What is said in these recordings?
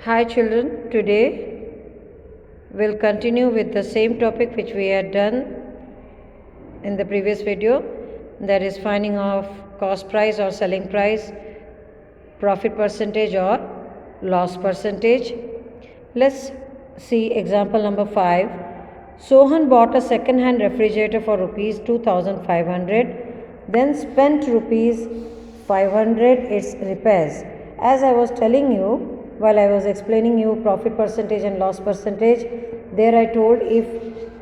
Hi children, today we'll continue with the same topic which we had done in the previous video, that is finding of cost price or selling price, profit percentage or loss percentage. Let's see example number 5. Sohan bought a second hand refrigerator for rupees 2500, then spent rupees 500 its repairs. As I was telling you while I was explaining you profit percentage and loss percentage, there I told if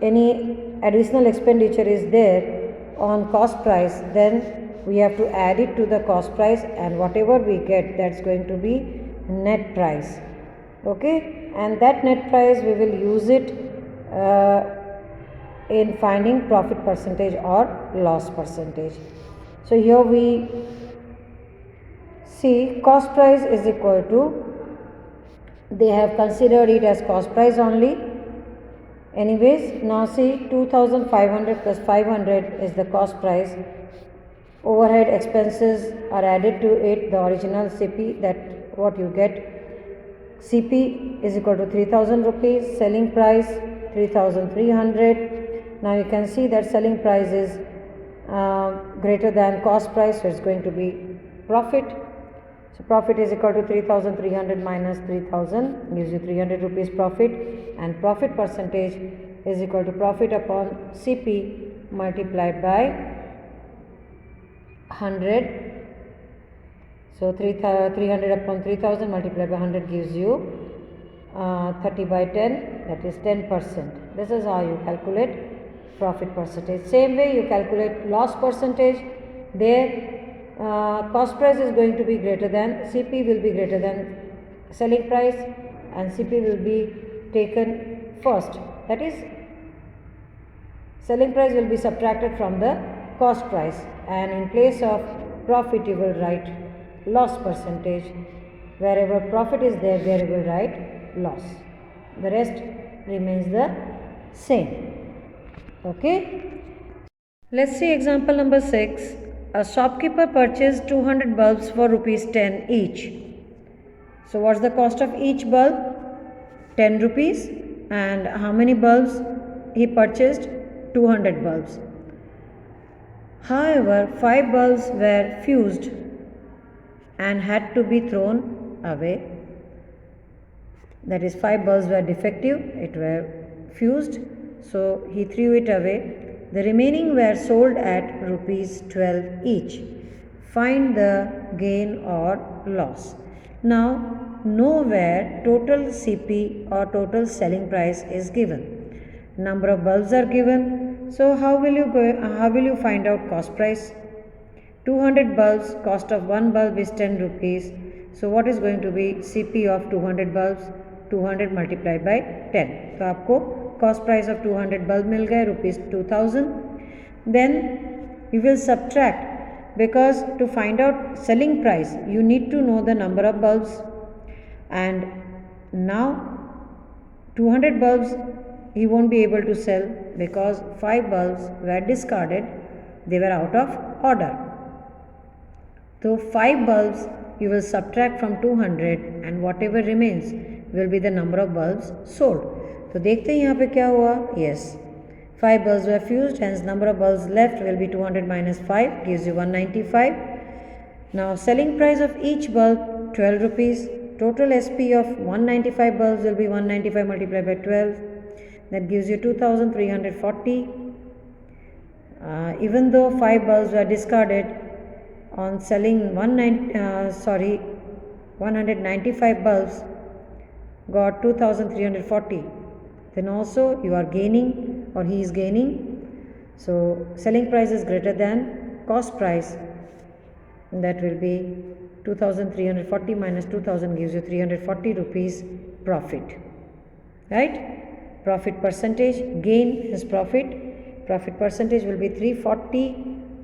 any additional expenditure is there on cost price, then we have to add it to the cost price, and whatever we get, that's going to be net price. Okay, and that net price we will use it in finding profit percentage or loss percentage. So here we see cost price is equal to, they have considered it as cost price only. Anyways, now see 2500 plus 500 is the cost price. Overhead expenses are added to it, the original CP, that what you get. CP is equal to 3000 rupees, selling price 3300. Now you can see that selling price is greater than cost price, so it's going to be profit. So profit is equal to 3300 minus 3000 gives you 300 rupees profit, and profit percentage is equal to profit upon CP multiplied by 100. So 300 upon 3000 multiplied by 100 gives you 30 by 10, that is 10%. This is how you calculate profit percentage. Same way you calculate loss percentage. There cost price is going to be greater than, CP will be greater than selling price, and CP will be taken first. That is, selling price will be subtracted from the cost price, and in place of profit you will write loss percentage. Wherever profit is there you will write loss. The rest remains the same. Okay. Let's see example number 6. A shopkeeper purchased 200 bulbs for rupees 10 each. So what's the cost of each bulb? 10 rupees. And how many bulbs he purchased? 200 bulbs. However, 5 bulbs were fused and had to be thrown away. That is, 5 bulbs were defective, it were fused, so he threw it away. The remaining were sold at rupees 12 each. Find the gain or loss. Now, nowhere total CP or total selling price is given. Number of bulbs are given. So how will you find out cost price? 200 bulbs, cost of one bulb is 10 rupees. So what is going to be CP of 200 bulbs? 200 multiplied by 10. So आपको cost price of 200 bulb मिल गए rupees 2000. Then you will subtract, because to find out selling price you need to know the number of bulbs, and now 200 bulbs he won't be able to sell because 5 bulbs were discarded, they were out of order. So 5 bulbs you will subtract from 200, and whatever remains will be the number of bulbs sold. तो देखते हैं यहाँ पे क्या हुआ. Yes, 5 bulbs were fused, hence number of bulbs left will be 200 minus 5 gives you 195. Now selling price of each bulb 12 rupees. Total SP of 195 bulbs will be 195 multiplied by 12. That gives you 2340. Even though 5 bulbs were discarded, on selling 195 bulbs got 2340, then also you are gaining, or he is gaining. So selling price is greater than cost price, and that will be 2340 minus 2000 gives you 340 rupees profit, right? Profit percentage, gain is profit. Profit percentage will be 340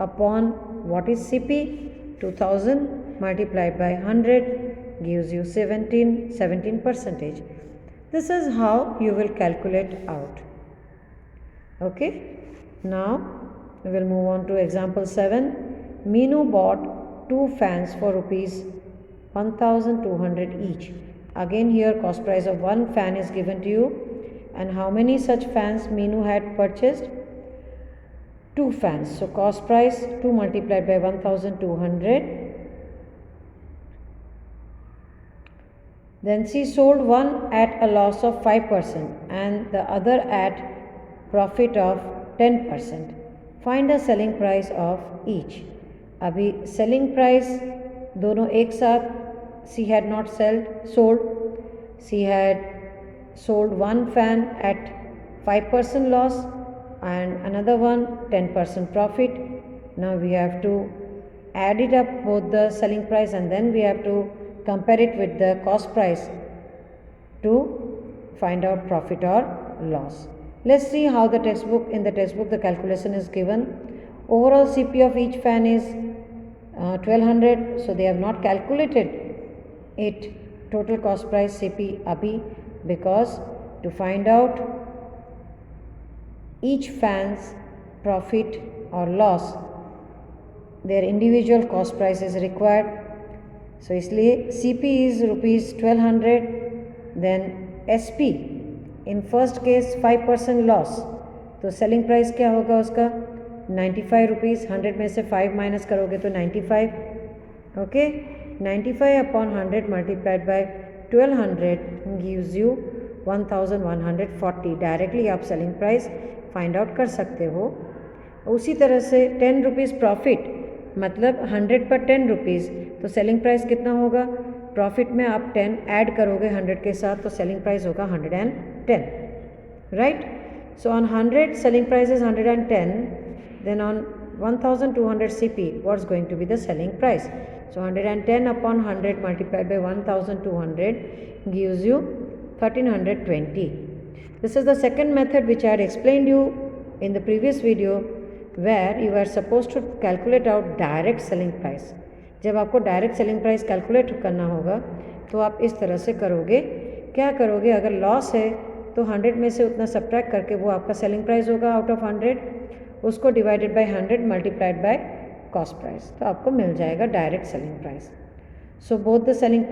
upon what is CP? 2000 multiplied by 100 gives you 17 percentage. This is how you will calculate out. Okay. Now we will move on to example 7. Meenu bought 2 fans for rupees 1200 each. Again here cost price of one fan is given to you, and how many such fans Meenu had purchased? 2 fans. So cost price 2 multiplied by 1200. Then she sold one at a loss of 5% and the other at profit of 10%. Find the selling price of each. अभी selling price दोनों एक साथ she had not sold. She had sold one fan at 5% loss and another one 10% profit. Now we have to add it up both the selling price and then we have to compare it with the cost price to find out profit or loss. Let's see how in the textbook the calculation is given. Overall CP of each fan is 1200, so they have not calculated it total cost price CP abhi, because to find out each fan's profit or loss their individual cost price is required. So इसलिए CP is rupees 1200, then SP in first case 5% loss, तो selling price क्या होगा उसका 95 rupees. 100 में से 5 minus करोगे तो 95. Okay 95 upon 100 multiplied by 1200 gives you 1140. Directly आप सेलिंग प्राइस फाइंड आउट कर सकते हो. उसी तरह से 10 रुपीज़ प्रॉफिट, मतलब 100 पर 10 रुपीज़, तो सेलिंग प्राइस कितना होगा? प्रॉफिट में आप 10 ऐड करोगे 100 के साथ, तो सेलिंग प्राइस होगा 110. Right. So on 100 selling price is 110, then on 1200 CP what's going to be the selling price? So 110 upon 100 multiplied by 1200 gives you 1320. This is the second method which I had explained you in the previous video, where you are supposed to calculate out direct selling price. जब आपको direct selling price calculate करना होगा तो आप इस तरह से करोगे. क्या करोगे? अगर लॉस है तो 100 में से उतना सब्ट्रैक्ट करके वो आपका सेलिंग प्राइस होगा आउट ऑफ 100, उसको divided by 100 multiplied by cost price, तो आपको मिल जाएगा direct selling price. So both the selling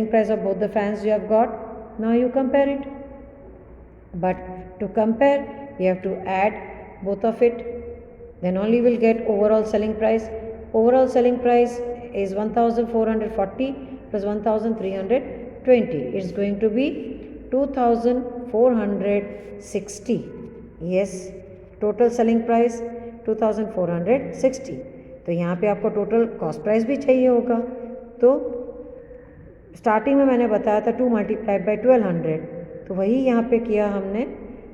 price of both the fans you have got. Now you compare it, but to compare you have to add both of it, then only will get overall selling price. Overall selling price is 1440 plus 1320. It's going to be 2460. Yes, total selling price 2460. तो यहाँ पे आपको total cost price भी चाहिए होगा. तो starting में मैंने बताया था 2 multiplied by 1200, तो वही यहाँ पे किया हमने.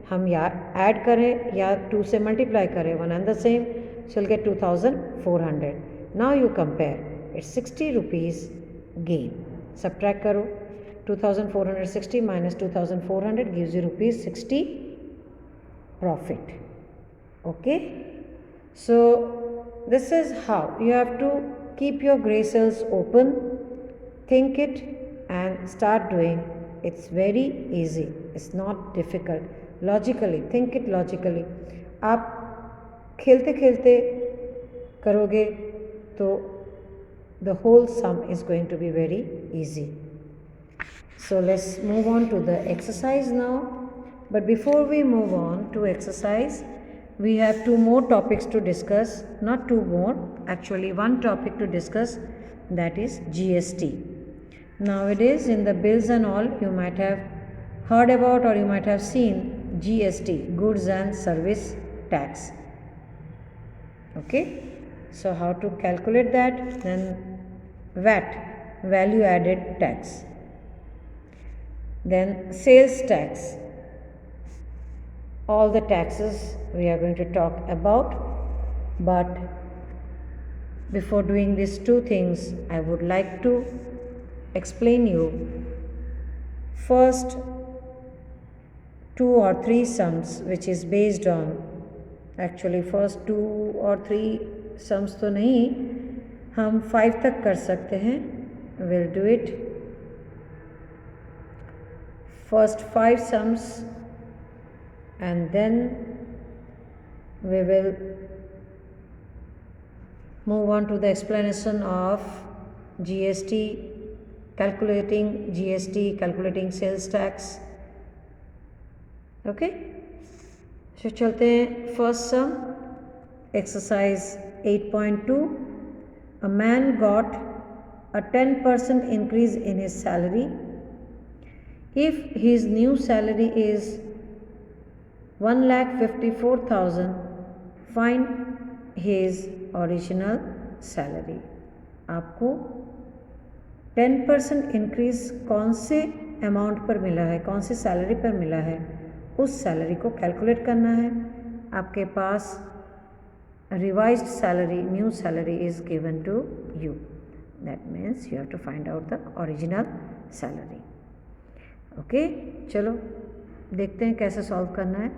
हम या ऐड करें या 2 से मल्टीप्लाई करें, one and the same, so will get 2400. Now you compare, it's 60 rupees gain. Subtract करो, 2460 minus 2400 gives you rupees 60 profit. Okay, so this is how you have to keep your gray cells open, think it and start doing. It's very easy, it's not difficult. Logically think it logically. आप खेलते खेलते करोगे तो the whole sum is going to be very easy. So let's move on to the exercise now. But before we move on to exercise, we have 2 more topics to discuss. Not 2 more, actually 1 topic to discuss, that is GST. Nowadays in the bills and all you might have heard about or you might have seen GST, goods and service tax. Okay, so how to calculate that? Then VAT, value added tax, then sales tax. All the taxes we are going to talk about, but before doing these 2 things I would like to explain you first 2 or 3 sums which is based on, actually first 2 or 3 sums तो नहीं, हम 5 तक कर सकते हैं. We'll do it. First 5 sums and then we will move on to the explanation of GST calculating GST, calculating sales tax. Okay, तो चलते हैं first sum, exercise 8.2। A man got a 10% increase in his salary. If his new salary is 1,54,000, find his original salary. आपको 10% increase कौन से amount पर मिला है, कौन सी सैलरी पर मिला है, उस सैलरी को कैलकुलेट करना है। आपके पास revised salary, new salary is given to you, that means you have to find out the original salary. Okay, चलो देखते हैं कैसे सॉल्व करना है।